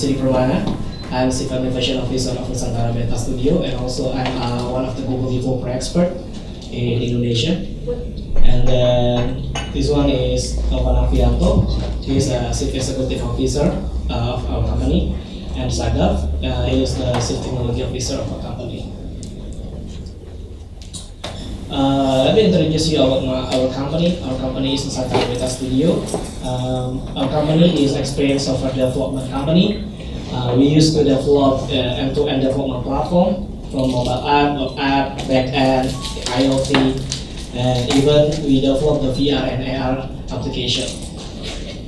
Sri Permana. I'm Chief Innovation Officer of Nusantara Beta Studio, and also I'm one of the global developer expert in Indonesia. And then this one is Taufan Afianto. He is a Chief Executive Officer of our company, and Sagaf, he is the Chief Technology Officer of our company. Let me introduce you about our company. Our company is Nusantara Beta Studio. Our company is experienced software development company. We used to develop end-to-end development platform from mobile app, web app, backend, IoT, and even we develop the VR and AR application.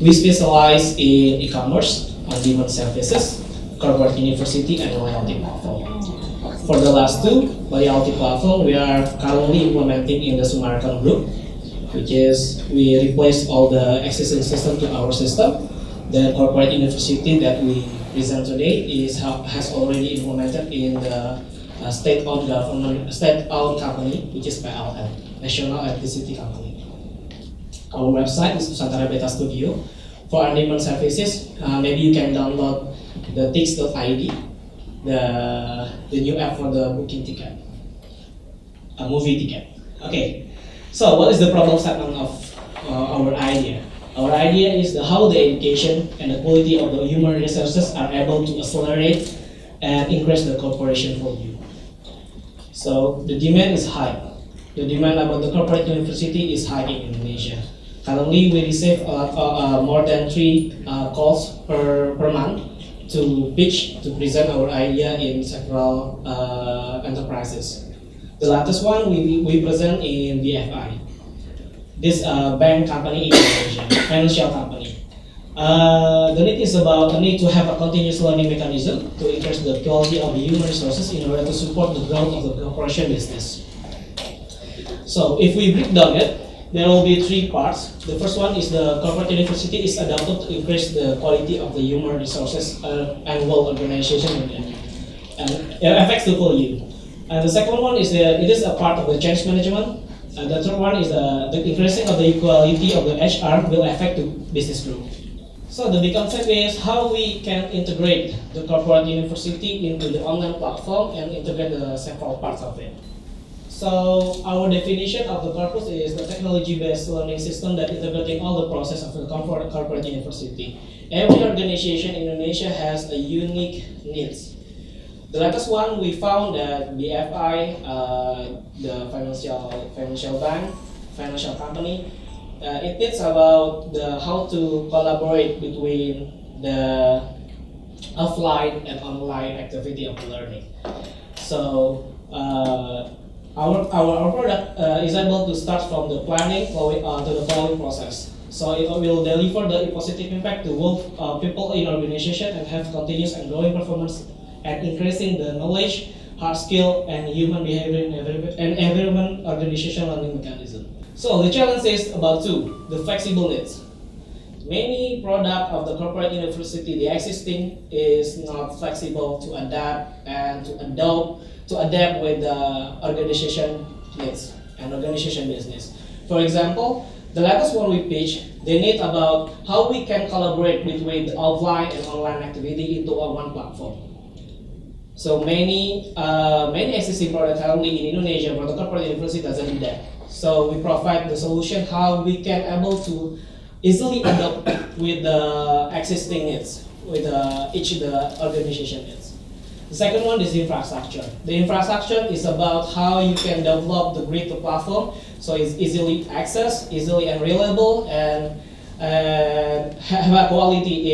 We specialize in e-commerce, on-demand services, corporate university, and loyalty platform. For the last two, loyalty platform, we are currently implementing in the Sumarakan group, which is we replace all the existing system to our system. The corporate university that we present today has already implemented in the state-owned company, which is PLN, National Electricity Company. Our website is Nusantara Beta Studio. For on-demand services, maybe you can download the tix.id, the new app for the booking ticket, a movie ticket. Okay, so what is the problem statement of our idea? Our idea is how the education and the quality of the human resources are able to accelerate and increase the cooperation value. So the demand is high. The demand about the corporate university is high in Indonesia. Currently, we receive more than 3 calls per month to pitch, to present our idea in several enterprises. The latest one we present in BFI. This bank company in Indonesia, financial company. The need is about the need to have a continuous learning mechanism to increase the quality of the human resources in order to support the growth of the corporation business. So if we break down it, there will be 3 parts. The first one is the corporate university is adapted to increase the quality of the human resources and well organization and affects the value. And the second one is it is a part of the change management. And the third one is the increasing of the equality of the HR will affect the business growth. So the big concept is how we can integrate the corporate university into the online platform and integrate the several parts of it. So our definition of the corpus is the technology-based learning system that integrating all the process of the corporate university. Every organization in Indonesia has a unique needs. The latest one we found that BFI, the financial bank, financial company, it needs about how to collaborate between the offline and online activity of the learning. So our product is able to start from the planning to the following process. So it will deliver the positive impact to both people in organization and have continuous and growing performance and increasing the knowledge, hard skill, and human behavior and environment organization learning mechanism. So the challenge is about 2, the flexible needs. Many product of the corporate university, the existing is not flexible to adapt and to adapt with the organization needs and organization business. For example, the latest one we pitch, they need about how we can collaborate between the offline and online activity into one platform. So many existing products currently in Indonesia for the corporate university doesn't do that. So we provide the solution how we can able to easily adapt with the existing needs, with each the organization needs. The second one is infrastructure. The infrastructure is about how you can develop the great platform so it's easily accessed, easily and reliable, and have a quality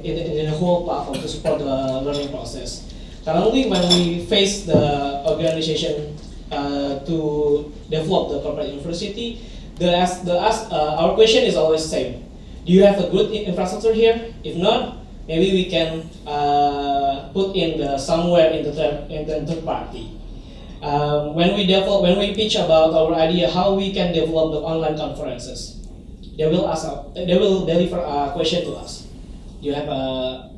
in the whole platform to support the learning process. Currently, when we face the organization to develop the corporate university, our question is always the same. Do you have a good infrastructure here? If not, maybe we can put in somewhere in the third party. When we pitch about our idea how we can develop the online conferences, they will deliver a question to us. Do you have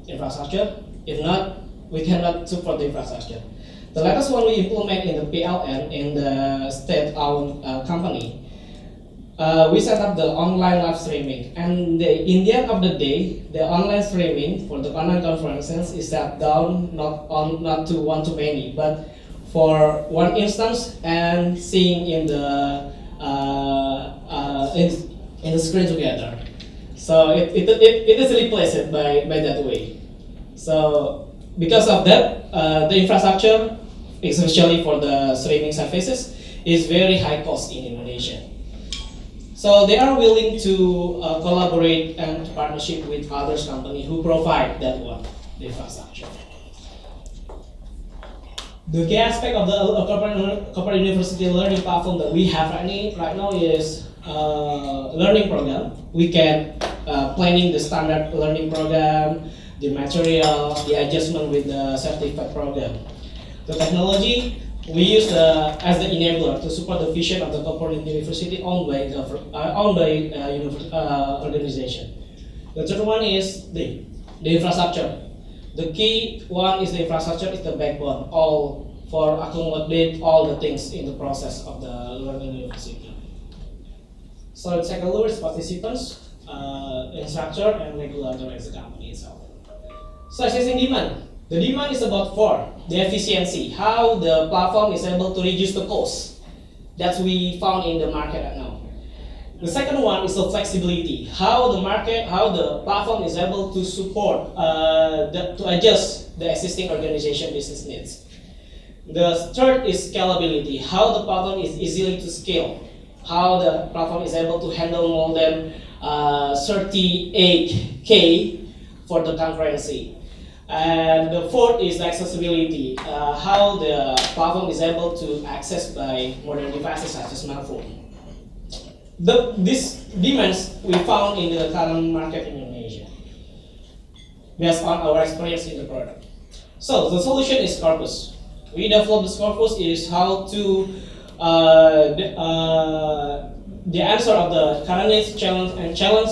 infrastructure? If not, we cannot support the infrastructure. The latest one we implement in the PLN, in the state-owned company, we set up the online live streaming, and in the end of the day, the online streaming for the online conferences is set down not to one to many, but for one instance and seeing in the in the screen together. So it is replaced by that way. So because of that, the infrastructure, especially for the streaming services, is very high cost in Indonesia. So they are willing to collaborate and partnership with others company who provide that one, the infrastructure. The key aspect of the corporate university learning platform that we have right now is learning program. We can planning the standard learning program, the material, the adjustment with the certificate program. The technology we use as the enabler to support the vision of the corporate university owned by organization. The third one is the infrastructure. The key one is the infrastructure is the backbone, all for accommodate all the things in the process of the learning university. So let's take a look at participants, instructor, and regulator as a company itself. So assessing demand. The demand is about four, the efficiency, how the platform is able to reduce the cost that we found in the market right now. The second one is the flexibility, how the platform is able to support, to adjust the existing organization business needs. The third is scalability, how the platform is easily to scale, how the platform is able to handle more than 38K for the concurrency. And the fourth is accessibility, how the platform is able to access by modern devices such as smartphone. These demands we found in the current market in Indonesia, based on our experience in the product. So the solution is Corpus. We developed this Corpus is how to the answer of the current needs, challenge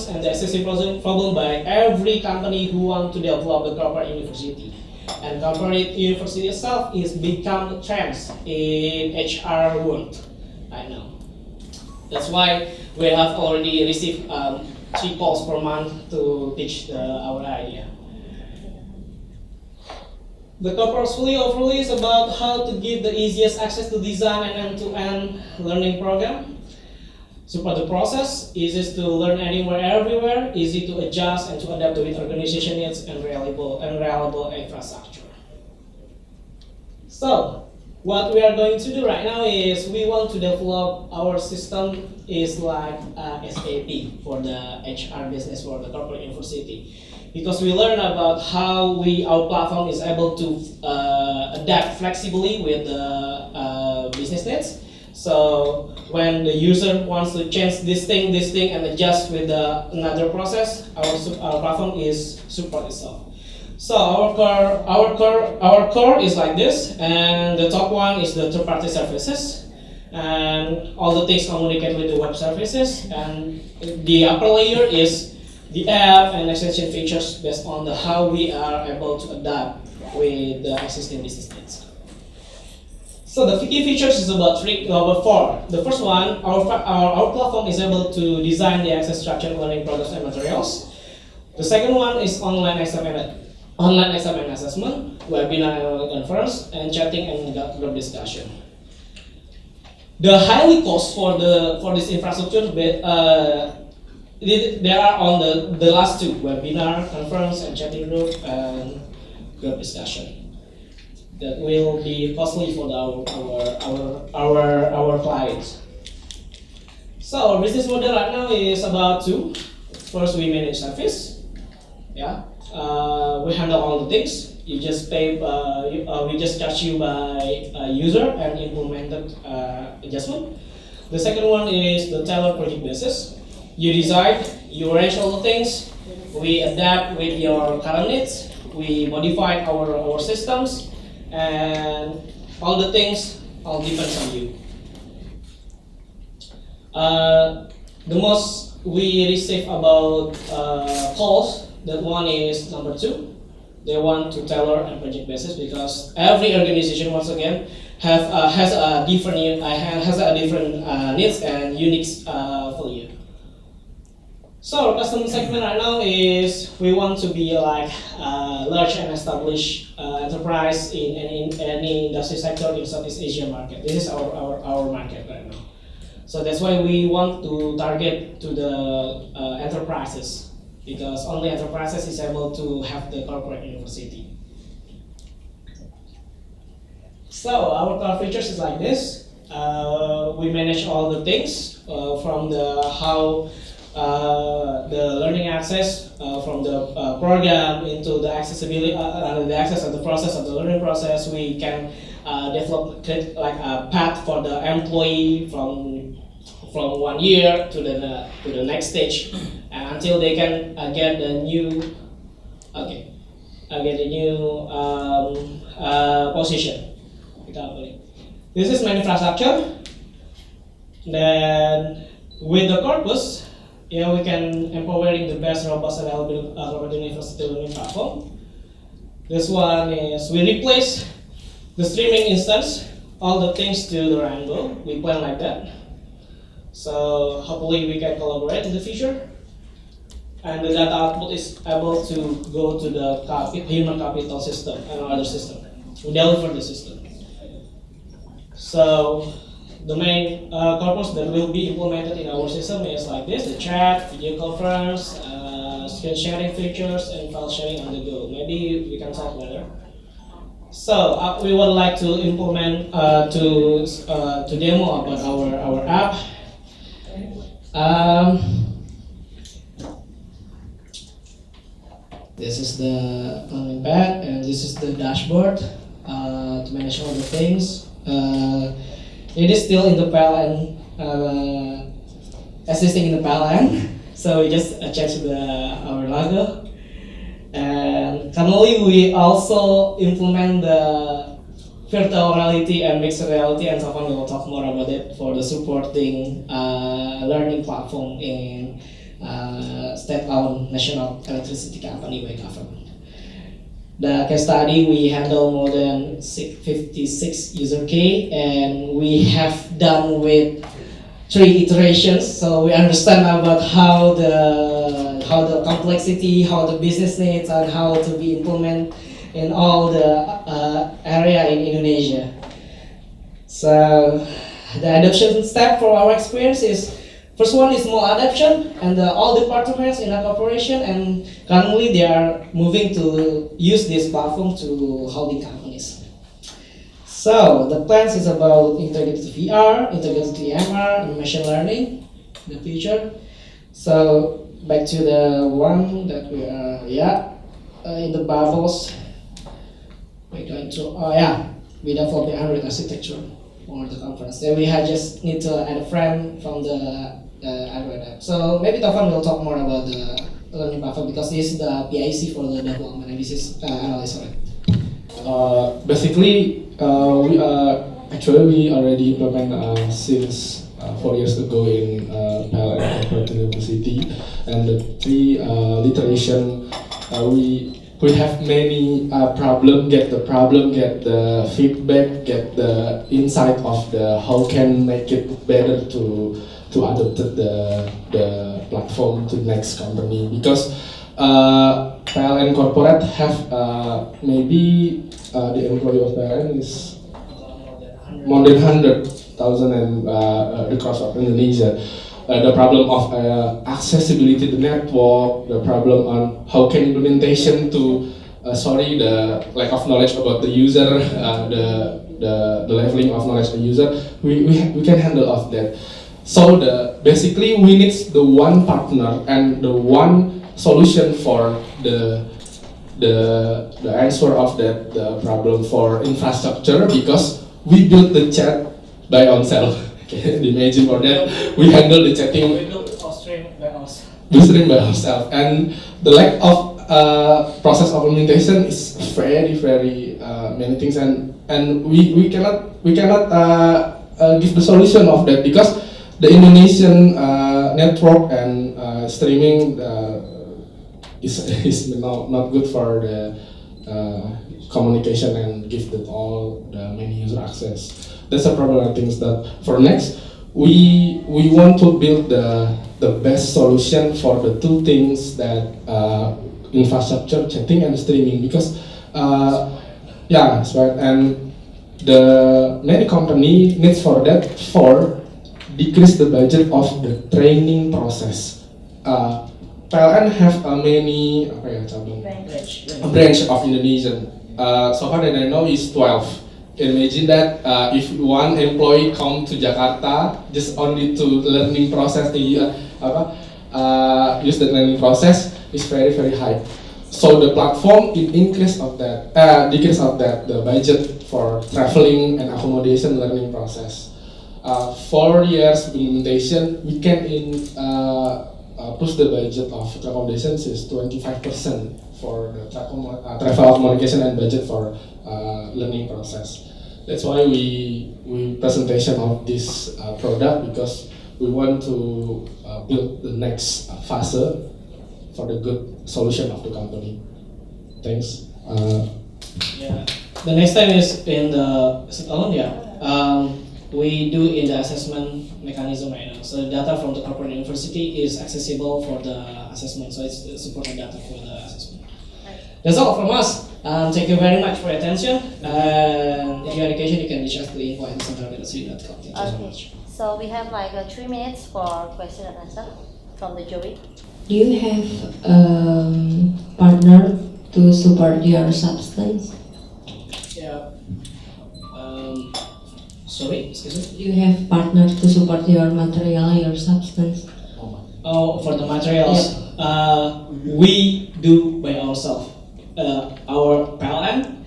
and the existing problem by every company who want to develop the corporate university. And corporate university itself is become trends in HR world right now. That's why we have already received 3 calls per month to pitch our idea. The corporate overview is about how to give the easiest access to design and end-to-end learning program. Support the process, easy to learn anywhere, everywhere, easy to adjust and to adapt with organization needs and reliable infrastructure. So, what we are going to do right now is we want to develop our system is like SAP for the HR business for the corporate university, because we learn about how our platform is able to adapt flexibly with the business needs. So when the user wants to change this thing, and adjust with another process, our platform is support itself. So our core is like this, and the top one is the third-party services, and all the things communicate with the web services, and the upper layer is the app and extension features based on how we are able to adapt with the existing business needs. So the key features is about 4. The first one, our platform is able to design the access structured learning products and materials. The second one is online exam and assessment, webinar and conference, and chatting and group discussion. The highly cost for this infrastructure, they are on the last 2, webinar, conference, and chatting group and group discussion. That will be costly for our clients. So our business model right now is about 2. First, we manage service. Yeah, we handle all the things. You just pay. We just charge you by user and implemented adjustment. The second one is the tailored project basis. You decide, you arrange all the things. We adapt with your current needs. We modify our systems. And all the things all depends on you. The most we receive about calls, that one is number 2. They want to tailor and project basis, because every organization, once again, has a different needs and unique value. So our customer segment right now is we want to be like large and established enterprise in any industry sector in Southeast Asia market. This is our market right now. So that's why we want to target to the enterprises, because only enterprises is able to have the corporate university. So our core features is like this. We manage all the things from the how the learning access from the program into the accessibility, the access of the process of the learning process. We can develop like a path for the employee from 1 year to the next stage, and until they can get the new position. This is my infrastructure. Then with the corpus, we can empowering the best robust and available university learning platform. This one is we replace the streaming instance, all the things to the Rainbow. We plan like that. So hopefully we can collaborate in the future. And the data output is able to go to the human capital system and other system. We deliver the system. So the main corpus that will be implemented in our system is like this: the chat, video conference, screen sharing features, and file sharing on the go. Maybe we can talk later. So we would like to implement to demo about our app. This is the planning pad, and this is the dashboard to manage all the things. It is still in the PLN, existing in the PLN, so we just change our logo. And currently we also implement the virtual reality and mixed reality, and Taufan will talk more about it for the supporting learning platform in state-owned national electricity company by government. The case study, we handle more than 56 user K, and we have done with 3 iterations. So we understand about how the complexity, how the business needs, and how to be implemented in all the area in Indonesia. So the adoption step for our experience is, first one is small adoption, and all departments in a corporation, and currently they are moving to use this platform to holding companies. So the plans is about integrated VR, integrated MR, and machine learning in the future. So back to the one that we are in the bubbles. We're going to we developed the Android architecture for the conference. Then we just need to add a friend from the Android app. So maybe Taufan will talk more about the learning platform, because this is the PIC for the development, and this is analyst on it. Basically, we already implement since 4 years ago in PLN Corporate University, and the 3 iteration we have many get the feedback, get the insight of the how can make it better to adopt the platform to next company, because PLN corporate have maybe the employee of PLN is more than 100,000 and across of Indonesia. The problem of accessibility to the network, the problem on how can implementation to the lack of knowledge about the user, the leveling of knowledge of the user, we can handle of that. So basically we need the one partner and the one solution for the answer of that the problem for infrastructure, because we built the chat by ourselves. Okay, imagine for that we handle the chatting. We built stream by ourselves. We stream by ourselves, and the lack of process of implementation is very many things, and we cannot give the solution of that, because the Indonesian network and streaming is not good for the communication and give them all the main user access. That's a problem. I think that for next, we want to build the best solution for the two things that infrastructure, chatting, and streaming, because yeah, that's right. And the many company needs for that for decrease the budget of the training process. PLN have many apa ya cabang branch of Indonesian. So far that I know is 12. Imagine that if one employee come to Jakarta just only to learning process the use the learning process is very high. So the platform it decrease of that the budget for traveling and accommodation learning process. 4 years implementation we can push the budget of accommodations is 25% for the travel accommodation and budget for learning process. That's why we presentation of this product, because we want to build the next phase for the good solution of the company. Thanks. Yeah. The next time is in the we do in the assessment mechanism right now. So the data from the corporate university is accessible for the assessment. So it's supported data for the assessment. That's all from us. Thank you very much for your attention. If you have any question, you can reach us to info@center.com. Thank you so much. So we have like 3 minutes for question and answer from the jury. Do you have partner to support your substance? Yeah. Sorry, excuse me? Do you have partner to support your material, your substance? Oh, for the materials, we do by ourselves. Our PLN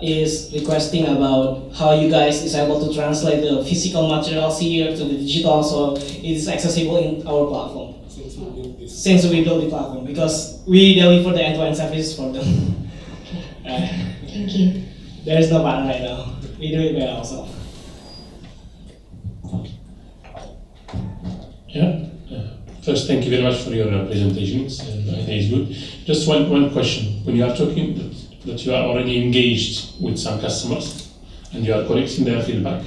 is requesting about how you guys is able to translate the physical materials here to the digital, so it is accessible in our platform. Since we built the platform, because we deliver the end-to-end services for them. Thank you. There is no partner right now. We do it by ourselves. Yeah. First, thank you very much for your presentations. I think it's good. Just one question. When you are talking that you are already engaged with some customers and you are collecting their feedback,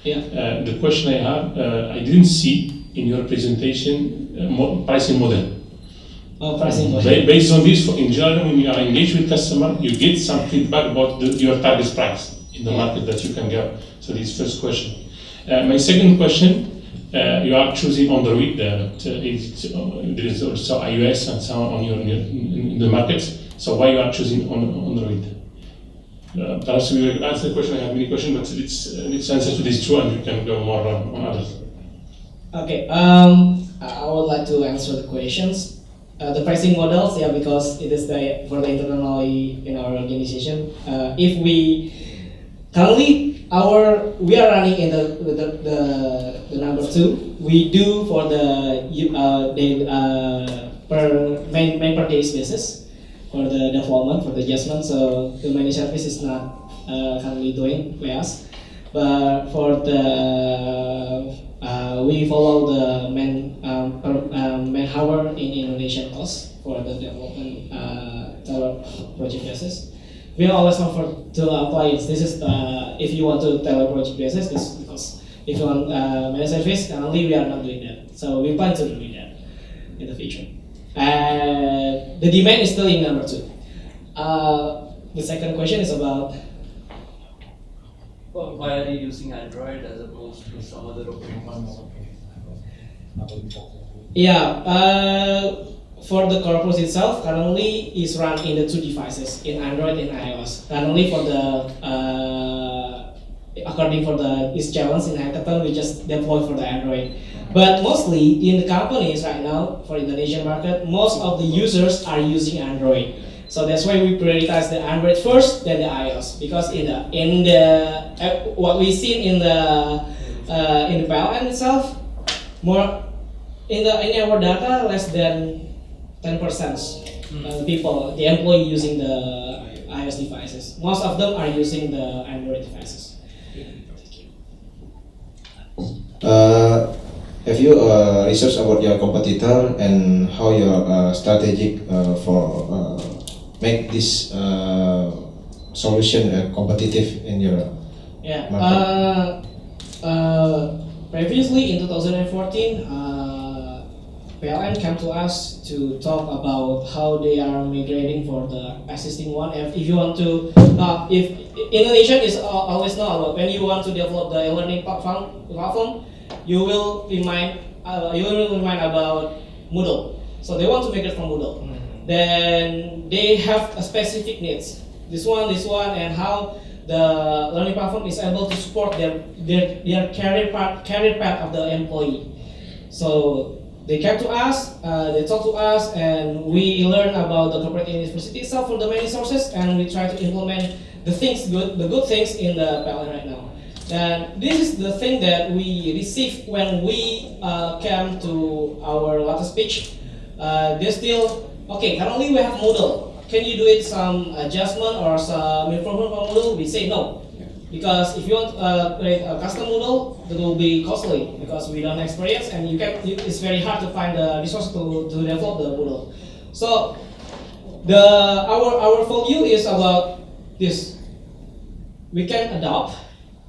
the question I have, I didn't see in your presentation pricing model. Oh, pricing model. Based on this, in general, when you are engaged with customer, you get some feedback about your target price in the market that you can get. So this is first question. My second question. You are choosing Android. There is also iOS and so on in the market. So why you are choosing Android? Perhaps we will answer the question. I have many questions, but let's answer to these two, and we can go more on others. Okay. I would like to answer the questions. The pricing models, because it is for the internally in our organization. If we currently we are running in the number 2. We do for the main per days basis for the development, for the adjustment. So the managed service is not currently doing by us, but for the we follow the main hour in Indonesian cost for the development project basis. We always offer to our clients. This is if you want to tell a project basis, this because if you want managed service, currently we are not doing that. So we plan to do that in the future. The demand is still in number 2. The second question is about why are you using Android as opposed to some other operating system? For the corpus itself, currently is run in the 2 devices, in Android and iOS. Currently for the, according for this challenge in Hackathon, we just deploy for the Android. But mostly in the companies right now, for Indonesian market, most of the users are using Android. So that's why we prioritize the Android first, then the iOS. Because in the what we see in the PLN itself, more in our data, less than 10% people, the employee using the iOS devices. Most of them are using the Android devices. Have you researched about your competitor and how your strategic for make this solution competitive in your Yeah. market? Previously in 2014, PLN came to us to talk about how they are migrating for the existing one. If you want to, if Indonesian is always know about when you want to develop the e-learning platform, you will remind about Moodle. So they want to migrate from Moodle. Then they have a specific needs. This one, and how the learning platform is able to support their career path of the employee. So they came to us, they talked to us, and we learn about the corporate university itself from the many sources, and we try to implement the good things in the PLN right now. And this is the thing that we received when we came to our latest pitch. They still, okay, currently we have Moodle. Can you do it some adjustment or some improvement for Moodle? We say no. Because if you want to create a custom Moodle, that will be costly because we don't experience, and it's very hard to find the resources to develop the Moodle. So our value is about this. We can adopt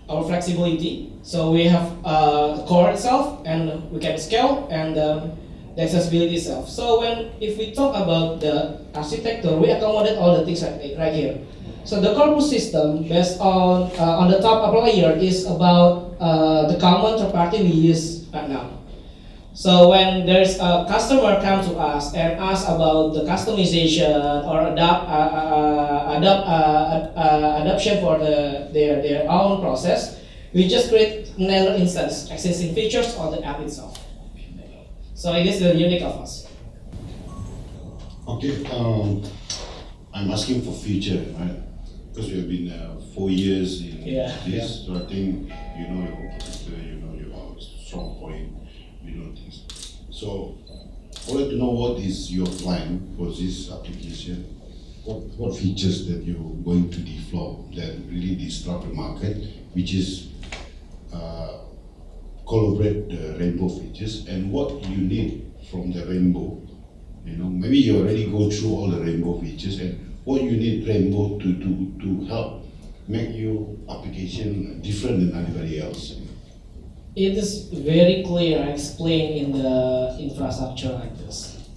our flexibility. So we have the core itself, and we can scale, and the accessibility itself. So if we talk about the architecture, we accommodate all the things right here. So the corpus system, based on the top upper layer, is about the common third party we use right now. So when there's a customer come to us and ask about the customization or adoption for their own process, we just create another instance, existing features on the app itself. So it is the unique of us. Okay, I'm asking for future, right? Because you have been 4 years in this, so I think you know your competitor, you know your strong point, you know things. So I would like to know what is your plan for this application? What features that you're going to develop that really disrupt the market, which is collaborate the rainbow features, and what you need from the rainbow. You know, maybe you already go through all the rainbow features, and what you need rainbow to help make your application different than anybody else. It is very clear explained in the infrastructure like this.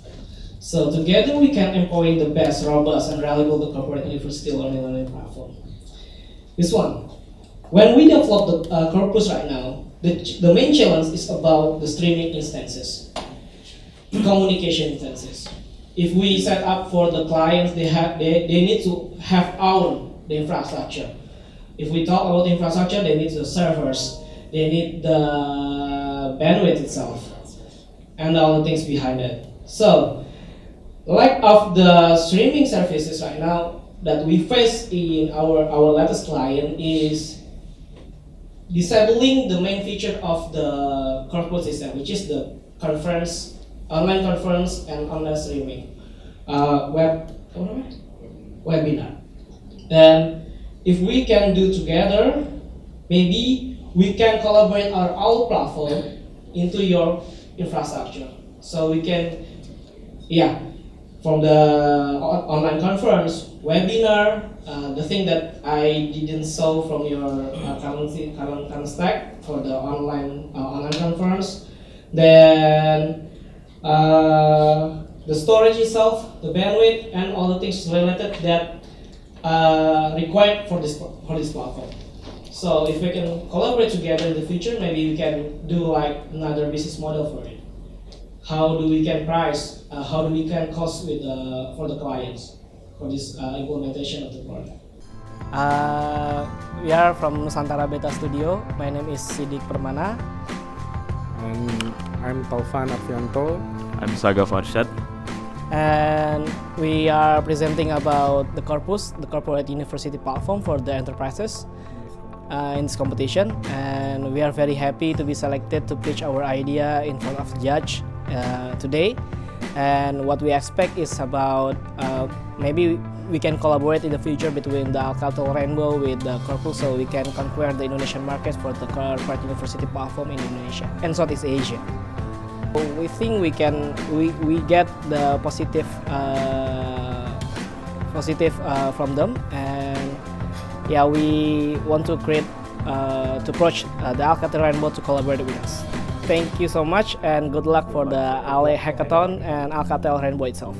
So together we can employ the best, robust, and reliable corporate university learning platform. This one, when we develop the corpus right now, the main challenge is about the streaming instances, communication instances. If we set up for the clients, they need to have the infrastructure. If we talk about the infrastructure, they need the servers, they need the bandwidth itself, and all the things behind it. So, lack of the streaming services right now that we face in our latest client is disabling the main feature of the corporate system, which is the online conference and online streaming, webinar. Then, if we can do together, maybe we can collaborate our platform into your infrastructure. So we can, from the online conference, webinar, the thing that I didn't saw from your current stack for the online conference, then the storage itself, the bandwidth, and all the things related that required for this platform. So if we can collaborate together in the future, maybe we can do like another business model for it. How do we can price? How do we can cost with for the clients for this implementation of the product? We are from Nusantara Beta Studio. My name is Sidik Permana. And I'm Taufan Afianto. I'm Saga Farshad. And we are presenting about the Corpus, the corporate university platform for the enterprises in this competition. And we are very happy to be selected to pitch our idea in front of the judge today. And what we expect is about maybe we can collaborate in the future between the Alcatel Rainbow with the Corpus, so we can conquer the Indonesian market for the corporate university platform in Indonesia and Southeast Asia. We think we get the positive from them, and yeah, we want to create to approach the Alcatel Rainbow to collaborate with us. Thank you so much and good luck for the ALE Hackathon and Alcatel Rainbow itself.